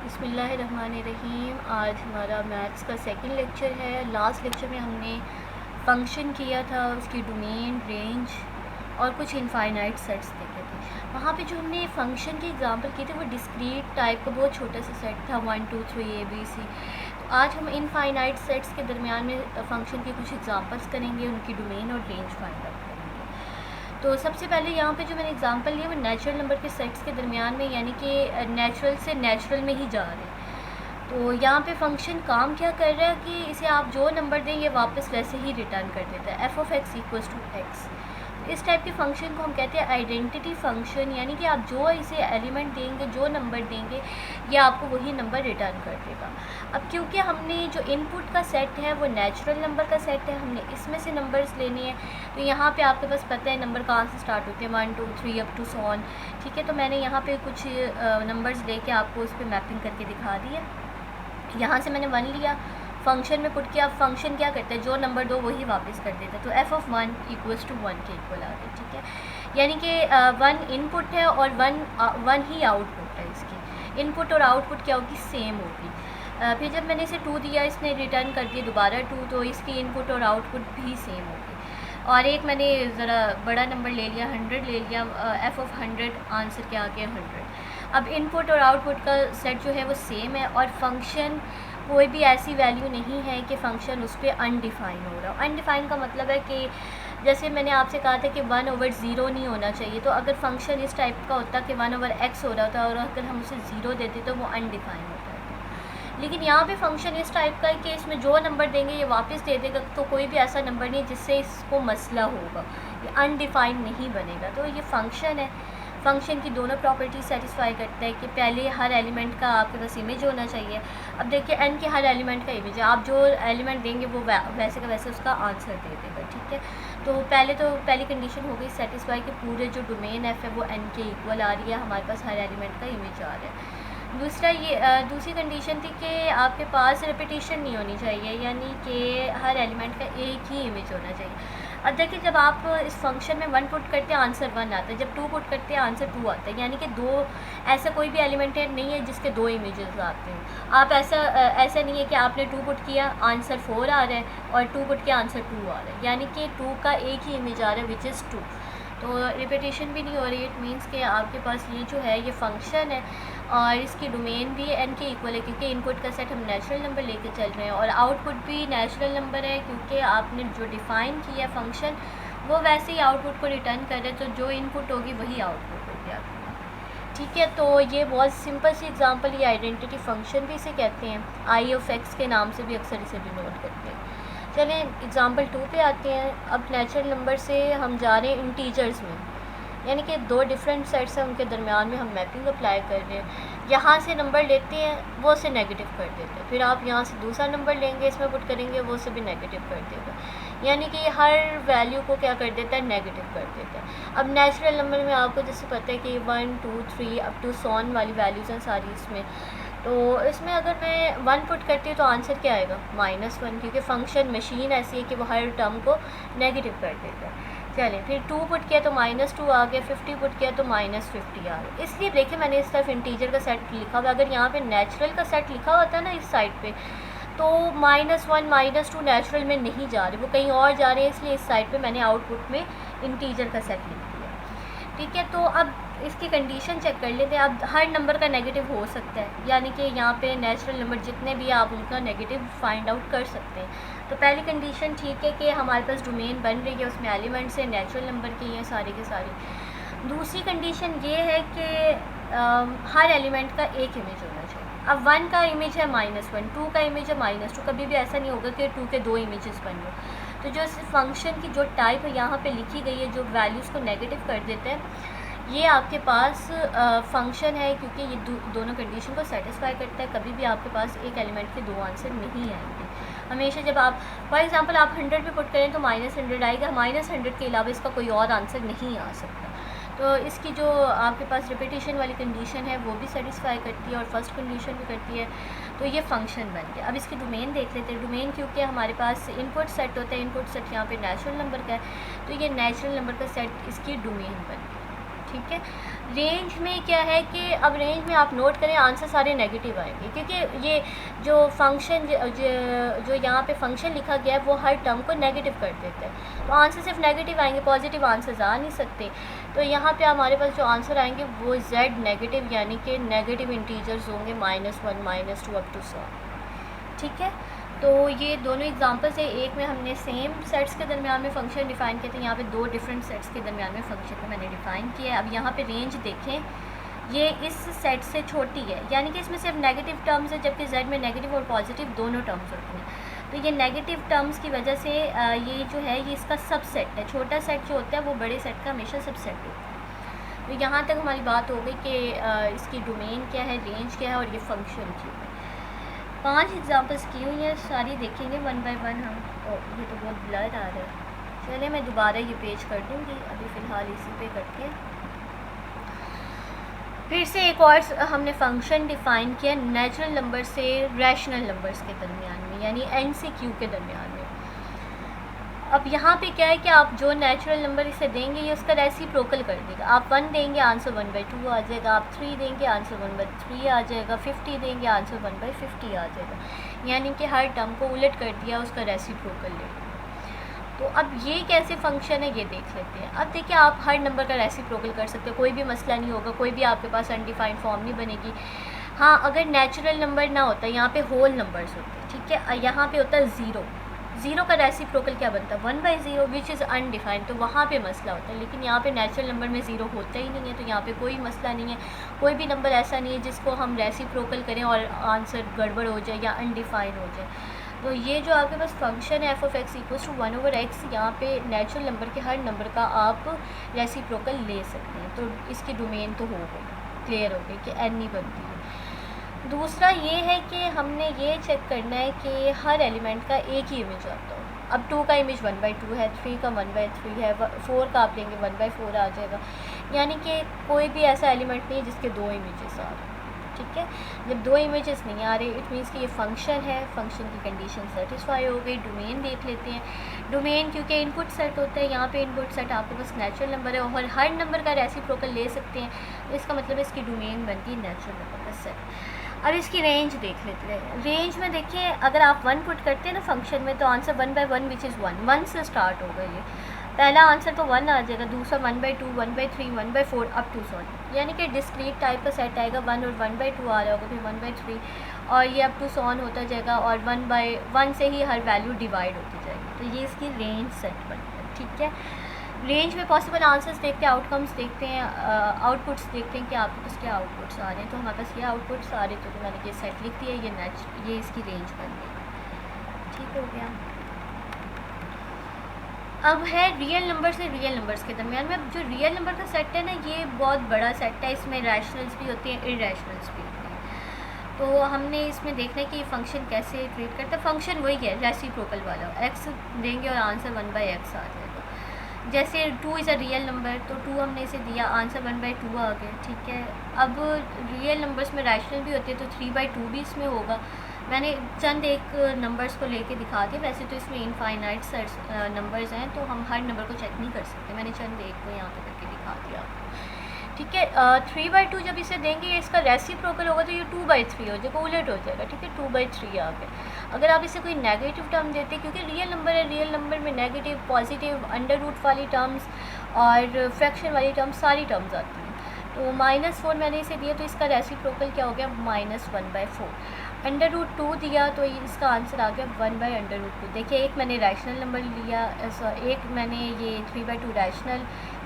बिस्मिल्लाहिर्रहमानिर्रहीम। आज हमारा मैथ्स का सेकंड लेक्चर है। लास्ट लेक्चर में हमने फंक्शन किया था, उसकी डोमेन, रेंज और कुछ इनफाइनाइट सेट्स देखे थे। वहाँ पे जो हमने फंक्शन की एग्जांपल किए थे वो डिस्क्रीट टाइप का बहुत छोटा सा सेट था, 1 2 3 ABC। तो आज हम इनफाइनाइट सेट्स के दरमियान में फ़ंक्शन के कुछ एग्जांपल्स करेंगे, उनकी डोमेन और रेंज फाइंड आउट करेंगे। तो सबसे पहले यहाँ पे जो मैंने एग्जांपल लिया वो नेचुरल नंबर के सेट्स के दरमियान में, यानी कि नेचुरल से नेचुरल में ही जा रहे हैं। तो यहाँ पे फंक्शन काम क्या कर रहा है कि इसे आप जो नंबर दें ये वापस वैसे ही रिटर्न कर देता है, f(x) = x। इस टाइप के फंक्शन को हम कहते हैं आइडेंटिटी फंक्शन, यानी कि आप जो इसे एलिमेंट देंगे, जो नंबर देंगे, ये आपको वही नंबर रिटर्न कर देगा। अब क्योंकि हमने जो इनपुट का सेट है वो नेचुरल नंबर का सेट है, हमने इसमें से नंबर्स लेने हैं। तो यहाँ पे आपके पास पता है नंबर कहाँ से स्टार्ट होते हैं, 1 2 3 अप टू सो ऑन। ठीक है, तो मैंने यहाँ पे कुछ नंबर्स लेके आपको उस पर मैपिंग करके दिखा दी है। यहाँ से मैंने 1 लिया, फंक्शन में पुट किया। फंक्शन क्या करता है, जो नंबर दो वही वापस कर देता है। तो f(1) = 1 के इक्वल आ गया। ठीक है, यानी कि 1 इनपुट है और 1 ही आउटपुट है। इसकी इनपुट और आउटपुट क्या होगी, सेम होगी। फिर जब मैंने इसे 2 दिया, इसने रिटर्न कर दिया दोबारा 2, तो इसकी इनपुट और आउटपुट भी सेम होगी। और एक मैंने ज़रा बड़ा नंबर ले लिया, 100 ले लिया, f(100) आंसर क्या आ गया, 100। अब इनपुट और आउटपुट का सेट जो है वो सेम है, और फंक्शन कोई भी ऐसी वैल्यू नहीं है कि फ़ंक्शन उस पर अनडिफ़ाइन हो रहा। अनडिफ़ाइन का मतलब है कि जैसे मैंने आपसे कहा था कि 1/0 नहीं होना चाहिए, तो अगर फंक्शन इस टाइप का होता कि 1/x हो रहा होता और अगर हम उसे 0 देते तो वो अनडिफ़ाइन होता है। लेकिन यहाँ पे फंक्शन इस टाइप का है कि इसमें जो नंबर देंगे ये वापस दे देगा, तो कोई भी ऐसा नंबर नहीं जिससे इसको मसला होगा, ये अनडिफ़ाइंड नहीं बनेगा। तो ये फंक्शन है, फंक्शन की दोनों प्रॉपर्टीज सेटिस्फाई करता है कि पहले हर एलिमेंट का आपके पास इमेज होना चाहिए। अब देखिए n के हर एलिमेंट का इमेज है, आप जो एलिमेंट देंगे वो वैसे का वैसे उसका आंसर दे देगा। ठीक है, तो पहली कंडीशन हो गई सेटिस्फाई कि पूरे जो डोमेन f है वो n के इक्वल आ रही है, हमारे पास हर एलिमेंट का इमेज आ रहा है। दूसरी कंडीशन थी कि आपके पास रिपीटिशन नहीं होनी चाहिए, यानी कि हर एलिमेंट का एक ही इमेज होना चाहिए। अब देखिए, जब आप इस फंक्शन में 1 पुट करते हैं आंसर 1 आता है, जब 2 पुट करते हैं आंसर 2 आता है, यानी कि ऐसा कोई भी एलिमेंट नहीं है जिसके 2 इमेजेस आते हैं। आप ऐसा नहीं है कि आपने 2 पुट किया आंसर 4 आ रहा है और 2 पुट किया आंसर 2 आ रहा है, यानी कि 2 का एक ही इमेज आ रहा है विच इज़ 2। तो रिपीटिशन भी नहीं हो रही। इट मीन्स कि आपके पास ये जो है ये फंक्शन है और इसकी डोमेन भी n के इक्वल है, क्योंकि इनपुट का सेट हम नेचुरल नंबर लेके चल रहे हैं, और आउटपुट भी नेचुरल नंबर है, क्योंकि आपने जो डिफ़ाइन किया फंक्शन वो वैसे ही आउटपुट को रिटर्न कर रहे हैं। तो जो इनपुट होगी वही आउटपुट होगी आपकी। ठीक है, तो ये बहुत सिंपल सी एग्जांपल, ये आइडेंटिटी फंक्शन भी इसे कहते हैं, I(x) के नाम से भी अक्सर इसे डिनोट करते हैं। चलें एग्ज़ाम्पल 2 पे आते हैं। अब नेचुरल नंबर से हम जा रहे हैं इंटीजर्स में, यानी कि 2 डिफरेंट सेट्स हैं, उनके दरमियान में हम मैपिंग अप्लाई कर रहे हैं। यहाँ से नंबर लेते हैं, वो उसे नेगेटिव कर देते हैं, फिर आप यहाँ से दूसरा नंबर लेंगे, इसमें पुट करेंगे, वो उसे भी नेगेटिव कर देगा, यानी कि हर वैल्यू को क्या कर देता है, नेगेटिव कर देता है। अब नेचुरल नंबर में आपको जैसे पता है कि 1 2 3 अप टू सो ऑन वाली वैल्यूज़ हैं सारी इसमें। तो इसमें अगर मैं 1 पुट करती हूँ तो आंसर क्या आएगा, -1, क्योंकि फंक्शन मशीन ऐसी है कि वो हर टर्म को नेगेटिव कर देता है। चलें, फिर 2 पुट किया तो -2 आ गया, 50 पुट किया तो -50 आ गया। इसलिए देखिए मैंने इस तरफ इंटीजर का सेट लिखा हुआ, अगर यहाँ पे नेचुरल का सेट लिखा होता है ना इस साइड पे, तो -1 -2 नेचुरल में नहीं जा रहे, वो कहीं और जा रहे हैं, इसलिए इस साइड पे मैंने आउटपुट में इंटीजर का सेट लिख दिया। ठीक है, तो अब इसकी कंडीशन चेक कर लेते हैं। अब हर नंबर का नेगेटिव हो सकता है, यानी कि यहाँ पे नेचुरल नंबर जितने भी आप उनका नेगेटिव फाइंड आउट कर सकते हैं। तो पहली कंडीशन ठीक है कि हमारे पास डोमेन बन रही है, उसमें एलिमेंट्स हैं नेचुरल नंबर के हैं सारे के सारे। दूसरी कंडीशन ये है कि हर एलिमेंट का एक इमेज होना चाहिए। अब 1 का इमेज है -1, 2 का इमेज है -2, कभी भी ऐसा नहीं होगा कि 2 के 2 इमेजेस बन रहे। तो जो इस फंक्शन की जो टाइप है यहाँ पे लिखी गई है, जो वैल्यूज़ को नेगेटिव कर देते हैं, ये आपके पास फंक्शन है, क्योंकि ये दोनों कंडीशन को सेटिस्फाई करता है। कभी भी आपके पास एक एलिमेंट के 2 आंसर नहीं आएंगे। हमेशा जब आप फॉर एग्जांपल आप 100 पे पुट करें तो -100 आएगा, -100 के अलावा इसका कोई और आंसर नहीं आ सकता। तो इसकी जो आपके पास रिपीटिशन वाली कंडीशन है वो भी सेटिस्फाई करती है और फर्स्ट कंडीशन भी करती है। तो ये फंक्शन बन गया। अब इसकी डोमेन देख लेते हैं। डोमेन क्योंकि हमारे पास इनपुट सेट होता है, इनपुट सेट यहाँ पे नेचुरल नंबर का है, तो ये नेचुरल नंबर का सेट इसकी डोमेन बन गया। ठीक है, रेंज में क्या है कि अब रेंज में आप नोट करें आंसर सारे नेगेटिव आएंगे, क्योंकि ये जो फंक्शन जो यहाँ पे फंक्शन लिखा गया है वो हर टर्म को नेगेटिव कर देता है, तो आंसर सिर्फ नेगेटिव आएंगे, पॉजिटिव आंसर्स आ नहीं सकते। तो यहाँ पे हमारे पास जो आंसर आएंगे वो z नेगेटिव, यानी कि नेगेटिव इंटीजर्स होंगे -1 -2 अप टू 100। ठीक है, तो ये दोनों एग्जांपल्स है। एक में हमने सेम सेट्स के दरमियान में फ़ंक्शन डिफ़ाइन किए थे, यहाँ पे दो डिफरेंट सेट्स के दरमियान में फ़ंक्शन को मैंने डिफ़ाइन किया है। अब यहाँ पे रेंज देखें, ये इस सेट से छोटी है, यानी कि इसमें सिर्फ नेगेटिव टर्म्स है, जबकि z में नेगेटिव और पॉजिटिव दोनों टर्म्स होते हैं। तो ये नेगेटिव टर्म्स की वजह से ये जो है ये इसका सबसेट है। छोटा सेट जो होता है वो बड़े सेट का हमेशा सबसेट होता है। तो यहाँ तक हमारी बात हो गई कि इसकी डोमेन क्या है, रेंज क्या है और ये फंक्शन क्यों है। 5 एग्जांपल्स की हुई हैं, सारी देखेंगे वन बाय वन हम। ये तो बहुत ब्लर आ रहा है, चलिए मैं दोबारा ये पेज कर दूँगी, अभी फ़िलहाल इसी पे करके। फिर से एक और हमने फंक्शन डिफ़ाइन किया नेचुरल नंबर से रैशनल नंबर्स के दरमियान में, यानी NCQ के दरमियान में। अब यहाँ पे क्या है कि आप जो नेचुरल नंबर इसे देंगे ये उसका रेसिप्रोकल कर देगा। आप 1 देंगे आंसर 1/2 आ जाएगा, आप 3 देंगे आंसर 1/3 आ जाएगा, 50 देंगे आंसर 1/50 आ जाएगा, यानी कि हर टर्म को उलट कर दिया, उसका रेसिप्रोकल ले लिया। तो अब ये कैसे फंक्शन है ये देख लेते हैं। अब देखिए आप हर नंबर का रेसिप्रोकल कर सकते हो, कोई भी मसला नहीं होगा, कोई भी आपके पास अनडिफाइंड फॉर्म नहीं बनेगी। हाँ, अगर नेचुरल नंबर ना होता, यहाँ पे होल नंबर्स होते, ठीक है, यहाँ पे होता है ज़ीरो का रेसिप्रोकल क्या बनता है 1/0 विच इज़ अनडिफाइंड, तो वहाँ पे मसला होता है। लेकिन यहाँ पे नेचुरल नंबर में ज़ीरो होता ही नहीं है, तो यहाँ पे कोई मसला नहीं है। कोई भी नंबर ऐसा नहीं है जिसको हम रेसिप्रोकल करें और आंसर गड़बड़ हो जाए या अनडिफाइंड हो जाए। तो ये जो आपके पास फंक्शन है f(x) = 1/x, यहाँ पे नेचुरल नंबर के हर नंबर का आप रेसिप्रोकल ले सकते हैं। तो इसकी डोमेन तो हो गई, क्लियर हो गई कि n नहीं बनती है। दूसरा ये है कि हमने ये चेक करना है कि हर एलिमेंट का एक ही इमेज आता हो। अब 2 का इमेज 1/2 है, 3 का 1/3 है, 4 का आप लेंगे 1/4 आ जाएगा, यानी कि कोई भी ऐसा एलिमेंट नहीं है जिसके 2 इमेजेस आ रहे हैं। ठीक है, जब 2 इमेजेस नहीं आ रहे इट मीन्स कि ये फंक्शन है, फंक्शन की कंडीशन सेटिस्फाई हो गई। डोमेन देख लेते हैं। डोमेन क्योंकि इनपुट सेट होता है, यहाँ पे इनपुट सेट आपके पास नेचुरल नंबर है और हर नंबर का रेसिप्रोकल ले सकते हैं, तो इसका मतलब इसकी डोमेन बनती है नेचुरल नंबर का सेट। अब इसकी रेंज देख लेते हैं। रेंज में देखिए अगर आप 1 पुट करते हैं ना फंक्शन में, तो आंसर 1/1 विच इज़ 1 से स्टार्ट होगा। ये पहला आंसर तो 1 आ जाएगा, दूसरा 1/2 1/3 1/4 अप टू 100, यानी कि डिस्क्रीट टाइप का सेट आएगा। 1 और 1/2 आ रहा होगा, फिर 1/3 और ये अप टू 100 होता जाएगा और 1/1 से ही हर वैल्यू डिवाइड होती जाएगी। तो ये इसकी रेंज सेट बनती है। ठीक है, रेंज में पॉसिबल आंसर्स देखते हैं, आउटकम्स देखते हैं, आउटपुट्स देखते हैं कि आपके पास क्या आउटपुट्स आ रहे हैं। तो हमारे पास ये आउटपुट्स आ रहे, तो मैंने ये सेट लिख दिया, ये इसकी रेंज बन गई। ठीक हो गया। अब है रियल नंबर से रियल नंबर्स के दरमियान में। अब जो रियल नंबर का सेट है ना, ये बहुत बड़ा सेट है, इसमें रैशनल्स भी होते हैं, इरैशनल्स भी होते हैं। तो हमने इसमें देखना है कि ये फंक्शन कैसे ट्रीट करता है। फंक्शन वही है रेसिप्रोकल वाला, x देंगे और आंसर 1/x आ जाएगा। जैसे 2 इज़ अ रियल नंबर, तो 2 हमने इसे दिया, आंसर 1/2 आ गया। ठीक है, अब रियल नंबर्स में रैशनल भी होते हैं, तो 3/2 भी इसमें होगा। मैंने चंद एक नंबर्स को लेके दिखा दिया, वैसे तो इसमें इनफाइनाइट नंबर्स हैं, तो हम हर नंबर को चेक नहीं कर सकते। मैंने चंद एक को यहाँ पे करके दिखा दिया आपको। ठीक है, 3/2 जब इसे देंगे ये इसका रेसिप्रोकल होगा, तो ये 2/3 हो जाएगा, उलट हो जाएगा। ठीक है, 2/3 आ गया। अगर आप इसे कोई नेगेटिव टर्म देते, क्योंकि रियल नंबर है, रियल नंबर में नेगेटिव, पॉजिटिव, अंडर रूट वाली टर्म्स और फ्रैक्शन वाली टर्म्स सारी टर्म्स आती हैं। तो -4 मैंने इसे दिया, तो इसका रेसिप्रोकल क्या हो गया -1/4। अंडर रूट 2 दिया, तो इसका आंसर आ गया 1/√2। देखिए एक मैंने रैशनल नंबर लिया, एक मैंने ये 3/2 रैशनल,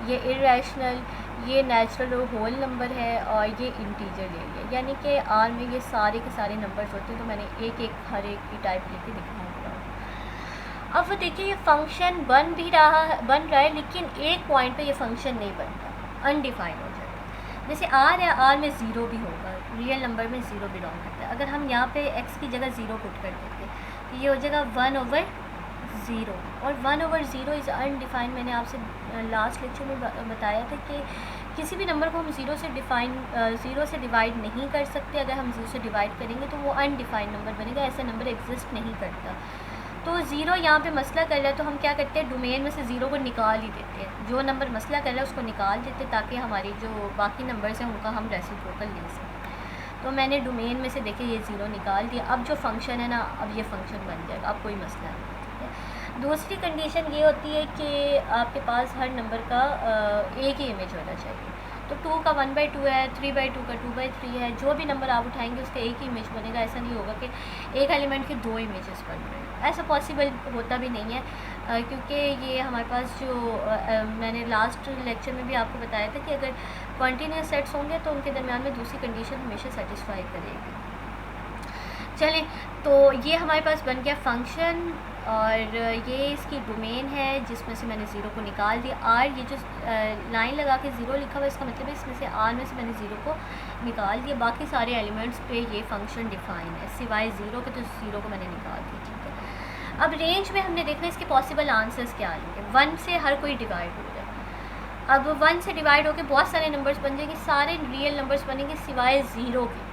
ये इरैशनल, ये नेचुरल और होल नंबर है और ये इंटीजर ले लिया, यानी कि आर में ये सारे के सारे नंबर्स होते हैं। तो मैंने एक एक हर एक की टाइप लेके दिखाऊंगा। अब देखिए ये फंक्शन बन रहा है, लेकिन एक पॉइंट पे ये फंक्शन नहीं बनता, अनडिफाइंड हो जाता है। जैसे आर है, आर में ज़ीरो भी होगा, रियल नंबर में ज़ीरो बिलोंग करता है। अगर हम यहाँ पे x की जगह 0 पुट कर देते तो ये हो जाएगा 1/0, और 1/0 इज़ अनडिफाइंड। मैंने आपसे लास्ट लेक्चर में बताया था कि किसी भी नंबर को हम 0 से डिवाइड नहीं कर सकते। अगर हम 0 से डिवाइड करेंगे तो वो अनडिफाइंड नंबर बनेगा, ऐसा नंबर एग्जिस्ट नहीं करता। तो ज़ीरो यहाँ पे मसला कर रहा है, तो हम क्या करते हैं, डोमेन में से ज़ीरो को निकाल ही देते हैं। जो नंबर मसला कर रहा है उसको निकाल देते हैं, ताकि हमारी जो बाकी नंबर्स हैं उनका हम रेसिप्रोकल ले सकें। तो मैंने डोमेन में से देखे ये ज़ीरो निकाल दिया। अब जो फंक्शन है ना, अब ये फंक्शन बन जाएगा, अब कोई मसला नहीं। ठीक है, दूसरी कंडीशन ये होती है कि आपके पास हर नंबर का एक ही इमेज होना चाहिए। तो 2 का 1/2 है, 3/2 का 2/3 है। जो भी नंबर आप उठाएंगे उसका एक ही इमेज बनेगा। ऐसा नहीं होगा कि एक एलिमेंट के दो इमेजेस बन रहे हैं, ऐसा पॉसिबल होता भी नहीं है। क्योंकि ये हमारे पास जो मैंने लास्ट लेक्चर में भी आपको बताया था कि अगर कॉन्टीन्यूस सेट्स होंगे तो उनके दरमियान में दूसरी कंडीशन हमेशा सेटिस्फाई करेगी। चलें, तो ये हमारे पास बन गया फंक्शन, और ये इसकी डोमेन है जिसमें से मैंने ज़ीरो को निकाल दिया। आर, ये जो लाइन लगा के ज़ीरो लिखा हुआ है इसका मतलब है इसमें से आर में से मैंने ज़ीरो को निकाल दिया। बाकी सारे एलिमेंट्स पे ये फंक्शन डिफ़ाइन है, सिवाय ज़ीरो के, तो ज़ीरो को मैंने निकाल दिया। ठीक है, अब रेंज में हमने देखना इसके पॉसिबल आंसर्स क्या आएंगे। 1 से हर कोई डिवाइड हो जाए। अब 1 से डिवाइड होकर बहुत सारे नंबर्स बन जाएंगे, सारे रियल नंबर्स बनेंगे सिवाय ज़ीरो के।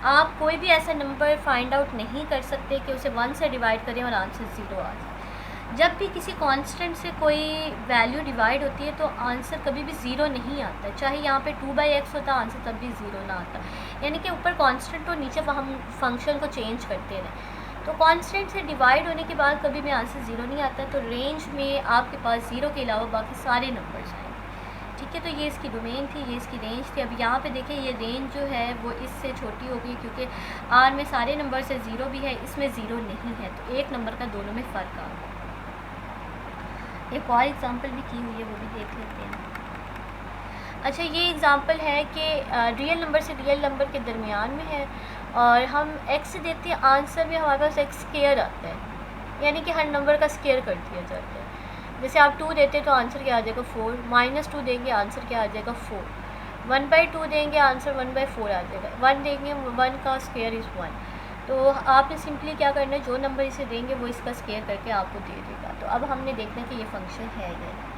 आप कोई भी ऐसा नंबर फाइंड आउट नहीं कर सकते कि उसे 1 से डिवाइड करें और आंसर ज़ीरो आ जाए। जब भी किसी कांस्टेंट से कोई वैल्यू डिवाइड होती है तो आंसर कभी भी ज़ीरो नहीं आता, चाहे यहाँ पे 2/x होता आंसर तब भी ज़ीरो ना आता। यानी कि ऊपर कांस्टेंट और नीचे हम फंक्शन को चेंज करते रहें, तो कांस्टेंट से डिवाइड होने के बाद कभी भी आंसर ज़ीरो नहीं आता। तो रेंज में आपके पास ज़ीरो के अलावा बाकी सारे नंबर्स आएंगे। ठीक है, तो ये इसकी डोमेन थी, ये इसकी रेंज थी। अब यहाँ पे देखें ये रेंज जो है वो इससे छोटी हो गई, क्योंकि आर में सारे नंबर से ज़ीरो भी है, इसमें ज़ीरो नहीं है, तो एक नंबर का दोनों में फ़र्क आ गया। एक और एग्ज़ाम्पल भी की हुई है, वो भी देख लेते हैं। अच्छा, ये एग्ज़ाम्पल है कि रियल नंबर से रियल नंबर के दरमियान में है और हम एक्स देते हैं, आंसर में हमारे पास एक्स स्क्वायर आता है, यानी कि हर नंबर का स्क्वायर कर दिया जाता है। जैसे आप 2 देते तो आंसर क्या आ जाएगा 4, -2 देंगे आंसर क्या आ जाएगा 4, 1/2 देंगे आंसर 1/4 आ जाएगा, 1 देंगे 1 का स्क्वायर इज़ 1। तो आपने सिंपली क्या करना है, जो नंबर इसे देंगे वो इसका स्क्वायर करके आपको दे देगा। तो अब हमने देखना है कि ये फंक्शन है या नहीं।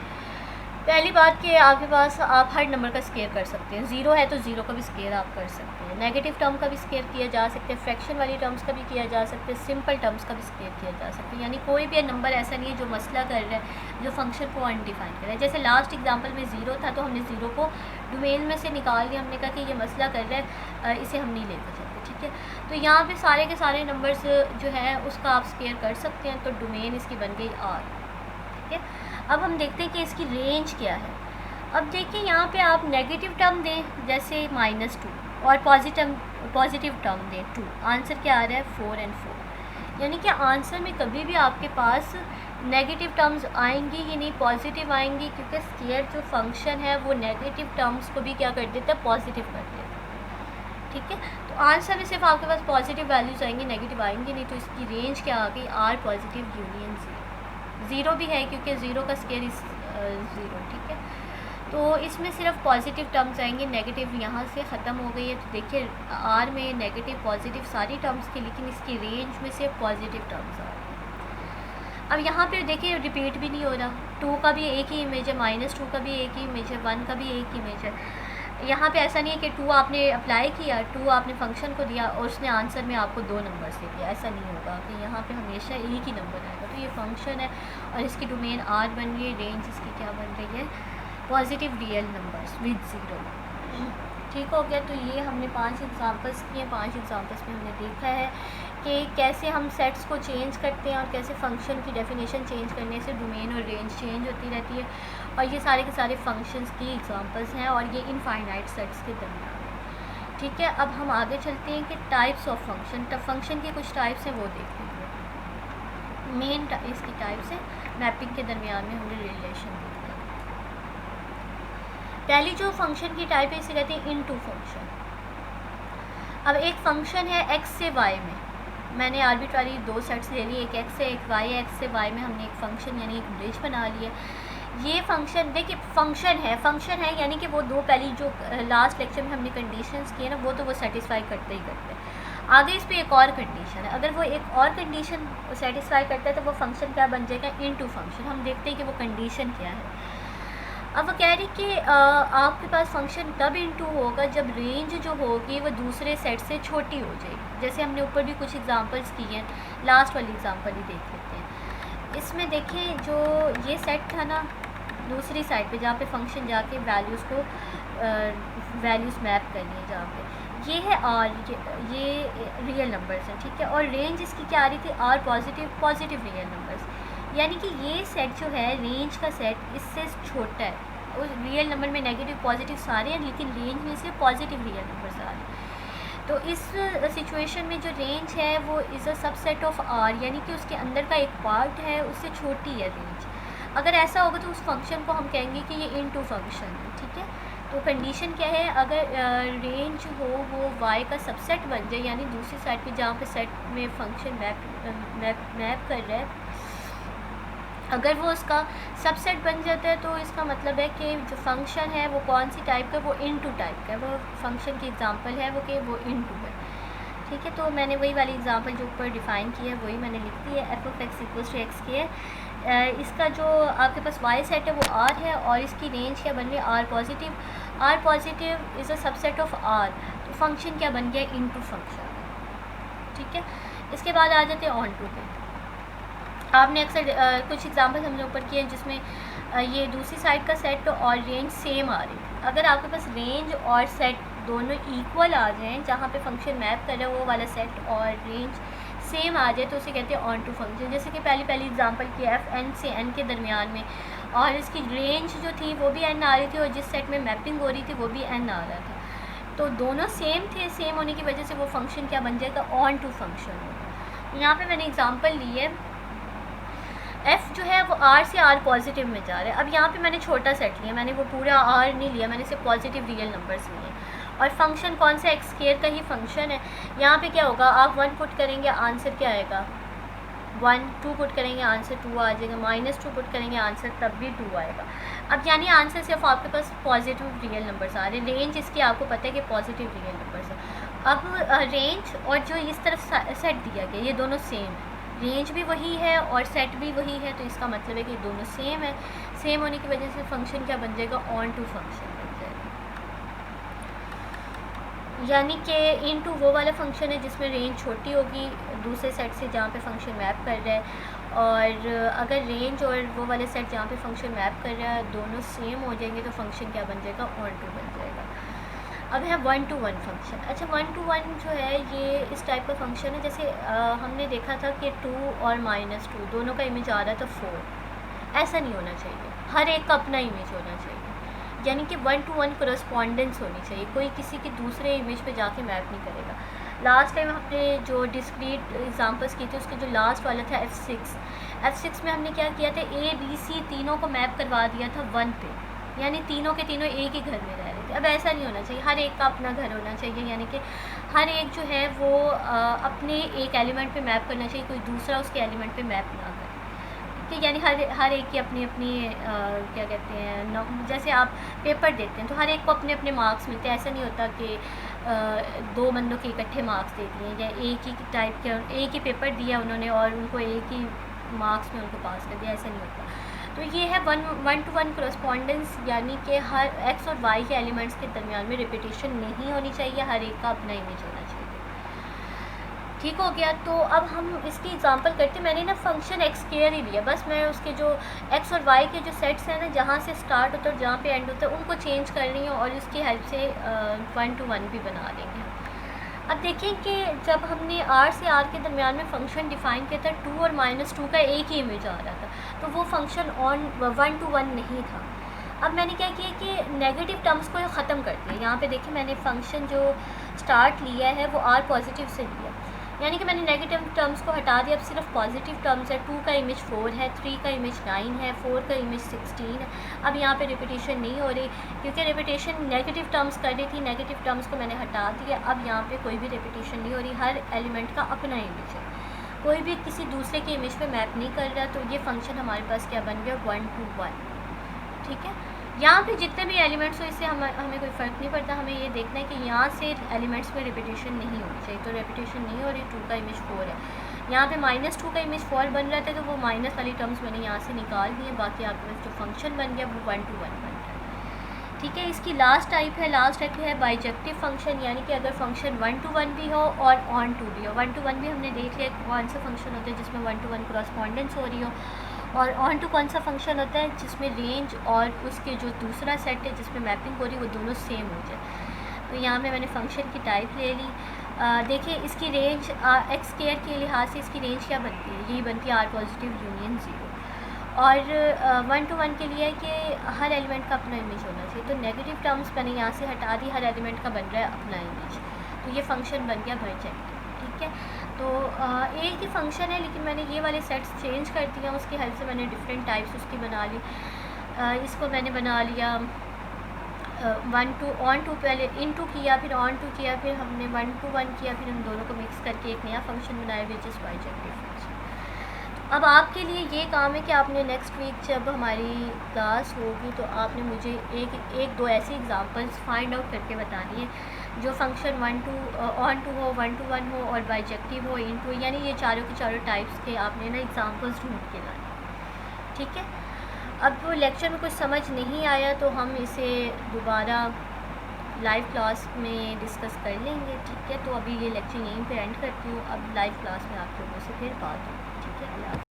पहली बात कि आपके पास आप हर नंबर का स्क्वायर कर सकते हैं। ज़ीरो है तो ज़ीरो का भी स्क्वायर आप कर सकते हैं, नेगेटिव टर्म का भी स्क्वायर किया जा सकता है, फ्रैक्शन वाली टर्म्स का भी किया जा सकता है, सिंपल टर्म्स का भी स्क्वायर किया जा सकता है। यानी कोई भी नंबर ऐसा नहीं है जो मसला कर रहा है, जो फंक्शन को अनडिफाइन कर रहा है। जैसे लास्ट एग्जाम्पल में ज़ीरो था तो हमने ज़ीरो को डोमेन में से निकाल दिया, हमने कहा कि ये मसला कर रहा है, इसे हम नहीं लेकर चलते। ठीक है, तो यहाँ पर सारे के सारे नंबर्स जो है उसका आप स्क्वायर कर सकते हैं। तो डोमेन इसकी बन गई आर। ठीक है, अब हम देखते हैं कि इसकी रेंज क्या है। अब देखिए यहाँ पे आप नेगेटिव टर्म दें जैसे -2 और पॉजिटिव टर्म दें 2, आंसर क्या आ रहा है 4 और 4। यानी कि आंसर में कभी भी आपके पास नेगेटिव टर्म्स आएंगी ही नहीं, पॉजिटिव आएंगी, क्योंकि स्क्वायर जो फंक्शन है वो नेगेटिव टर्म्स को भी क्या कर देता है, पॉजिटिव कर देता है। ठीक है, तो आंसर में सिर्फ आपके पास पॉजिटिव वैल्यूज़ आएंगी, नेगेटिव आएंगी नहीं। तो इसकी रेंज क्या आ गई, R positive union zero. Zero भी है क्योंकि ज़ीरो का स्क्वायर इज़ 0। ठीक है, तो इसमें सिर्फ पॉजिटिव टर्म्स आएंगे, नेगेटिव यहाँ से ख़त्म हो गई है। तो देखिए आर में नेगेटिव पॉजिटिव सारी टर्म्स की, लेकिन इसकी रेंज में से पॉजिटिव टर्म्स आ रही हैं। अब यहाँ पे देखिए रिपीट भी नहीं हो रहा, 2 का भी एक ही इमेज है, -2 का भी एक ही इमेज है, 1 का भी एक ही इमेज है। यहाँ पे ऐसा नहीं है कि 2 आपने अप्लाई किया, 2 आपने फंक्शन को दिया और उसने आंसर में आपको 2 नंबर से दिया, ऐसा नहीं होगा कि यहाँ पे हमेशा एक ही नंबर आएगा। तो ये फंक्शन है और इसकी डोमेन आर बन रही है, रेंज इसकी क्या बन रही है, positive real numbers with zero. ठीक हो गया। तो ये हमने 5 एग्जांपल्स किए, 5 एग्जांपल्स में हमने देखा है कि कैसे हम सेट्स को चेंज करते हैं और कैसे फंक्शन की डेफिनेशन चेंज करने से डोमेन और रेंज चेंज होती रहती है। और ये सारे के सारे फंक्शंस की एग्जांपल्स हैं और ये इनफाइनाइट सेट्स के दरमियान। ठीक है, अब हम आगे चलते हैं कि टाइप्स ऑफ फंक्शन। फंक्शन की कुछ टाइप्स हैं वो देख लेंगे। मेन इसकी टाइप्स है, मैपिंग के दरमियान में हमने रिलेशन देखा। पहली जो फंक्शन की टाइप है इसे कहते हैं इनटू फंक्शन। अब एक फंक्शन है x से y में, मैंने आर्बिट्ररी 2 सेट्स ले लिए, एक x से एक y है, x से y में हमने एक फंक्शन यानी एक ब्रिज बना लिया। ये फंक्शन देखिए फंक्शन है यानी कि वो दो पहली जो लास्ट लेक्चर में हमने कंडीशंस किए ना वो सेटिस्फाई करते ही करते हैं। आगे इस पर एक और कंडीशन है, अगर वो एक और कंडीशन सेटिस्फाई करता है तो वो फंक्शन क्या बन जाएगा, इनटू फंक्शन। हम देखते हैं कि वो कंडीशन क्या है। अब वो कह रही कि आपके पास फंक्शन तब इनटू होगा जब रेंज जो होगी वो दूसरे सेट से छोटी हो जाएगी। जैसे हमने ऊपर भी कुछ एग्जांपल्स किए हैं, लास्ट वाली एग्जांपल ही देख लेते हैं। इसमें देखें जो ये सेट था ना, दूसरी साइड पे जहाँ पे फंक्शन जाके वैल्यूज़ को वैल्यूज़ मैप करनी है, जहाँ पे ये है आर, ये रियल नंबर्स हैं, ठीक है। और रेंज इसकी क्या आ रही थी, आर पॉजिटिव रियल नंबर्स, यानी कि ये सेट जो है रेंज का सेट इससे छोटा है। उस रियल नंबर में नेगेटिव पॉजिटिव सारे हैं, लेकिन रेंज में से पॉजिटिव रियल नंबर आ रहे हैं। तो इस सिचुएशन में जो रेंज है वो is a subset of R, यानी कि उसके अंदर का एक पार्ट है, उससे छोटी है रेंज। अगर ऐसा होगा तो उस फंक्शन को हम कहेंगे कि ये इनटू फंक्शन है, ठीक है। तो कंडीशन क्या है, अगर रेंज हो वो वाई का सबसेट बन जाए, यानी दूसरी साइड पे जहाँ पे सेट में फंक्शन मैप कर रहा है, अगर वो उसका सबसेट बन जाता है तो इसका मतलब है कि जो फंक्शन है वो कौन सी टाइप का, वो इनटू टाइप का है। वो फंक्शन की एग्जांपल है वो कि वो इनटू है, ठीक है। तो मैंने वही वाली एग्जांपल जो ऊपर डिफ़ाइन की है वही मैंने लिख दी है, F of X equals to X की है। इसका जो आपके पास वाई सेट है वो आर है, और इसकी रेंज क्या बन रही है, R positive is a subset of R. तो फंक्शन क्या बन गया, इनटू फंक्शन, ठीक है। इसके बाद आ जाते हैं ऑन टू पे। आपने अक्सर कुछ एग्जांपल्स हमने ऊपर किए हैं जिसमें ये दूसरी साइड का सेट और रेंज सेम आ रही है। अगर आपके पास रेंज और सेट दोनों इक्वल आ जाएं, जहाँ पे फंक्शन मैप कर रहा है वो वाला सेट और रेंज सेम आ जाए, तो उसे कहते हैं ऑन टू फंक्शन। जैसे कि पहली एग्जांपल की एफ एन से एन के दरमियान में, और इसकी रेंज जो थी वो भी एन आ रही थी, और जिस सेट में मैपिंग हो रही थी वो भी एन आ रहा था। तो दोनों सेम थे, सेम होने की वजह से वो फंक्शन क्या बन जाएगा, ऑन टू फंक्शन होगा। यहाँ पर मैंने एग्जाम्पल ली है, एफ़ जो है वो आर से आर पॉजिटिव में जा रहा है। अब यहाँ पे मैंने छोटा सेट लिया, मैंने वो पूरा आर नहीं लिया, मैंने सिर्फ पॉजिटिव रियल नंबर्स लिए। और फंक्शन कौन सा, एक्स स्क्वायर का ही फंक्शन है। यहाँ पे क्या होगा, आप 1 पुट करेंगे आंसर क्या आएगा 1, 2 पुट करेंगे आंसर 2 आ जाएगा, -2 पुट करेंगे आंसर तब भी 2 आएगा। अब यानी आंसर सिर्फ आपके पास पॉजिटिव रियल नंबर्स आ रहे हैं। रेंज इसकी आपको पता है कि पॉजिटिव रियल नंबर्स है। अब रेंज और जो इस तरफ सेट दिया गया ये दोनों सेम है, रेंज भी वही है और सेट भी वही है, तो इसका मतलब है कि दोनों सेम है। सेम होने की वजह से फंक्शन क्या बन जाएगा, ऑन टू फंक्शन बन जाएगा। यानी कि इनटू वो वाला फंक्शन है जिसमें रेंज छोटी होगी दूसरे सेट से जहाँ पे फंक्शन मैप कर रहा है, और अगर रेंज और वो वाले सेट जहाँ पे फंक्शन मैप कर रहा है दोनों सेम हो जाएंगे तो फंक्शन क्या बन जाएगा, ऑन टू बन जाएगा। अब है 1 to 1 फंक्शन। अच्छा, 1 to 1 जो है ये इस टाइप का फंक्शन है, जैसे हमने देखा था कि 2 और -2 दोनों का इमेज आ रहा था 4। ऐसा नहीं होना चाहिए, हर एक का अपना इमेज होना चाहिए, यानी कि 1 to 1 करस्पॉन्डेंस होनी चाहिए, कोई किसी के दूसरे इमेज पे जाके मैप नहीं करेगा। लास्ट टाइम हमने जो डिस्क्रीट एग्जांपल्स किए थे उसके जो लास्ट वाला था F6 में हमने क्या किया था, A B C तीनों को मैप करवा दिया था 1 पे, यानी तीनों के तीनों एक ही घर में रह रहे थे। अब ऐसा नहीं होना चाहिए, हर एक का अपना घर होना चाहिए, यानी कि हर एक जो है वो अपने एक एलिमेंट पे मैप करना चाहिए, कोई दूसरा उसके एलिमेंट पे मैप ना करे, ठीक है। यानी हर एक की अपनी अपनी क्या कहते हैं, जैसे आप पेपर देते हैं तो हर एक को अपने अपने मार्क्स मिलते हैं। ऐसा नहीं होता कि 2 बंदों के इकट्ठे मार्क्स दे दिए या एक ही टाइप के एक ही पेपर दिया उन्होंने और उनको एक ही मार्क्स में उनको पास कर दिया, ऐसा नहीं होता। तो ये है 1 to 1 करस्पॉन्डेंस, यानी कि हर एक्स और वाई के एलिमेंट्स के दरमियान में रिपीटेशन नहीं होनी चाहिए, हर एक का अपना इमेज होना चाहिए, ठीक हो गया। तो अब हम इसकी एग्जांपल करते, मैंने ना फंक्शन एक्स स्क्वायर ही लिया, बस मैं उसके जो एक्स और वाई के जो सेट्स हैं ना, जहाँ से स्टार्ट होता है और जहाँ पे एंड होता है उनको चेंज कर रही हूँ और उसकी हेल्प से 1 to 1 भी बना देंगे। अब देखें कि जब हमने आर से आर के दरमियान में फ़ंक्शन डिफ़ाइन किया था 2 और -2 का एक ही इमेज आ रहा था, तो वो फंक्शन 1 to 1 नहीं था। अब मैंने क्या किया कि नेगेटिव टर्म्स को ख़त्म कर दिया। यहाँ पे देखिए मैंने फ़ंक्शन जो स्टार्ट लिया है वो आर पॉजिटिव से लिया, यानी कि मैंने नेगेटिव टर्म्स को हटा दिया, अब सिर्फ पॉजिटिव टर्म्स है। 2 का इमेज 4 है, 3 का इमेज 9 है, 4 का इमेज 16 है। अब यहाँ पे रिपीटेशन नहीं हो रही क्योंकि रिपीटेशन नेगेटिव टर्म्स कर रही थी, नेगेटिव टर्म्स को मैंने हटा दिया। अब यहाँ पे कोई भी रिपीटेशन नहीं हो रही, हर एलिमेंट का अपना इमेज है, कोई भी किसी दूसरे के इमेज पे मैप नहीं कर रहा। तो ये फंक्शन हमारे पास क्या बन गया, 1 to 1, ठीक है। यहाँ पे जितने भी एलिमेंट्स हो इससे हमें कोई फ़र्क नहीं पड़ता, हमें ये देखना है कि यहाँ से एलिमेंट्स में रिपीटेशन नहीं होनी चाहिए। तो रिपीटेशन नहीं हो रही, 2 का इमेज 4 है, यहाँ पे -2 का इमेज 4 बन रहा था, तो वो माइनस वाली टर्म्स मैंने यहाँ से निकाल दिए, बाकी आपके पास जो फंक्शन बन गया वो 1 to 1 बन गया। ठीक है। इसकी लास्ट टाइप है बाइजेक्टिव फंक्शन, यानी कि अगर फंक्शन 1 to 1 भी हो और ऑन टू भी हो। 1 to 1 भी हमने देख लिया कौन सा फंक्शन होता है जिसमें 1 to 1 क्रॉसपॉन्डेंस हो रही हो, और ऑन टू कौन सा फंक्शन होता है जिसमें रेंज और उसके जो दूसरा सेट है जिसमें मैपिंग हो रही है वो दोनों सेम हो जाए। तो यहाँ में मैंने फंक्शन की टाइप ले ली। देखिए इसकी रेंज एक्स स्क्वायर के लिहाज से इसकी रेंज क्या बनती है, यही बनती है आर पॉजिटिव यूनियन 0। और 1 to 1 के लिए है कि हर एलिमेंट का अपना इमेज होना चाहिए। तो नेगेटिव टर्म्स मैंने यहाँ से हटा दी, हर एलिमेंट का बन रहा है अपना इमेज। तो ये फंक्शन बन गया बाइजेक्टिव। ठीक है, तो एक ही फंक्शन है लेकिन मैंने ये वाले सेट्स चेंज कर दिया, उसकी हेल्प से मैंने डिफरेंट टाइप्स उसकी बना ली। इसको मैंने बना लिया 1 to ऑन टू, पहले इन टू किया, फिर ऑन टू किया, फिर हमने 1 to 1 किया, फिर हम दोनों को मिक्स करके एक नया फंक्शन बनाया विच इज़ बाइजेक्टिव फंक्शन। अब आपके लिए ये काम है कि आपने नेक्स्ट वीक जब हमारी क्लास होगी तो आपने मुझे एक दो ऐसी एग्जांपल्स फाइंड आउट करके बतानी है जो फंक्शन 1 to ऑन टू हो, 1 to 1 हो और बाइजेक्टिव हो, इन टू, यानी ये चारों के चारों टाइप्स के आपने ना एग्जांपल्स ढूंढ के लाए। ठीक है, अब लेक्चर में कुछ समझ नहीं आया तो हम इसे दोबारा लाइव क्लास में डिस्कस कर लेंगे। ठीक है, तो अभी ये लेक्चर यहीं पे एंड करती हूँ। अब लाइव क्लास में आप लोगों से फिर बात होगी। ठीक है, अल्लाह।